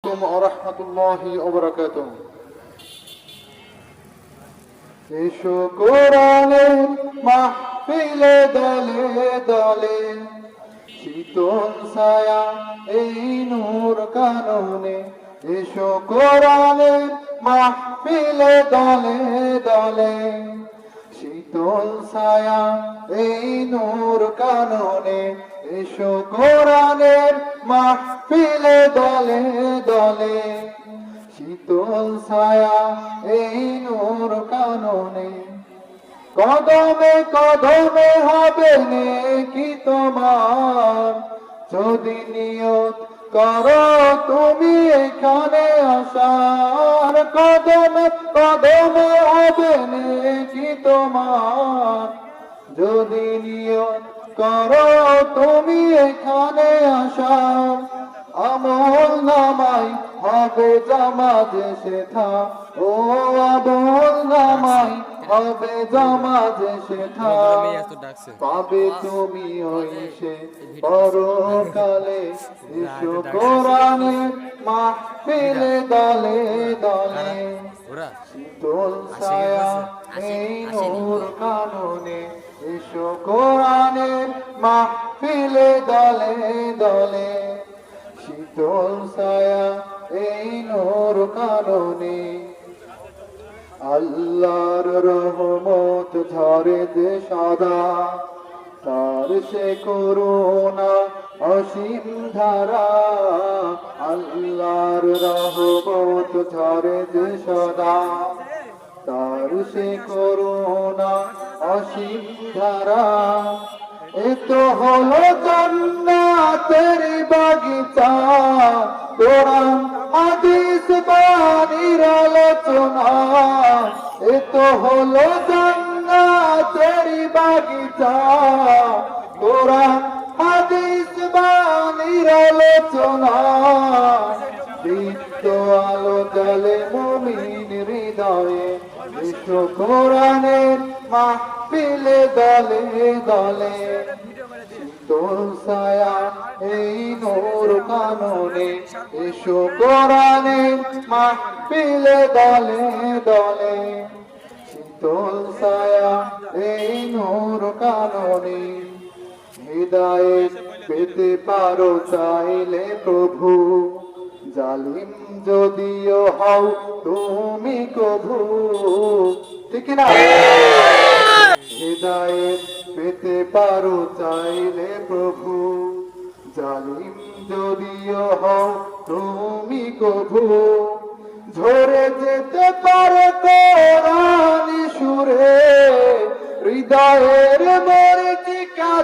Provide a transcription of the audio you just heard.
عليكم ورحمة الله وبركاته এসো কোরআনের মাহফিলে দলে দলে শীতল ছায়া এই নূর কাননে এসো কোরআনের মাহফিলে দলে দলে শীতল ছায়া এই নূর কাননে এসো কোরআনের মাহফিলে দলে দলে শীতল ছায়া এই নূর কাননে কদমে কদমে হবে নেকি তোমার যদি নিয়ত করো তুমি এখানে আসার কদমে কদমে হবে নেকি তোমার যদি নিয়ত করো তুমি এখানে আসার আমল নামাই হবে জামাজ সেথা ও আমল নামাই হবে জামাজ সেথা পাবে তুমি হইছে পরকালে এসো কোরআনের মাহফিলে দলে দলে শীতল ছায়া এই নূর কাননে এসো কোরআনের মাহফিলে দলে দলে শীতল ছায়া এই নূর কাননে আল্লাহর রহমত ঝরে যে সদা তার সে করুণা অসীম ধারা আল্লাহর রহমত ঝরে যে সদা তার সে করুণা অসীম ধারা এ তো হলো জান্নাতের বাগিচা কোরআন হাদিস বাণীর আলোচনা এ তো হলো জান্নাতের বাগিচা কোরআন হাদিস বাণীর আলোচনা দীপ্ত আলো জ্বলে মুমিন হৃদয়ে এসো কোরআনের মাহফিলে দলে দলে শীতল ছায়া এই নূর কাননে এসো কোরআনের মাহফিলে দলে দলে শীতল ছায়া এই নূর কাননে হৃদয়ে পেতে পারো চাইলে প্রভু জালিম যদিও হও তুমি কভু ঠিক না হৃদয়ের পেতে পারো চাইলে প্রভু জালিম যদিও হও তুমি কভু ঝরে যেতে পারে কোরআন সুরে হৃদয়ের মরিচিকা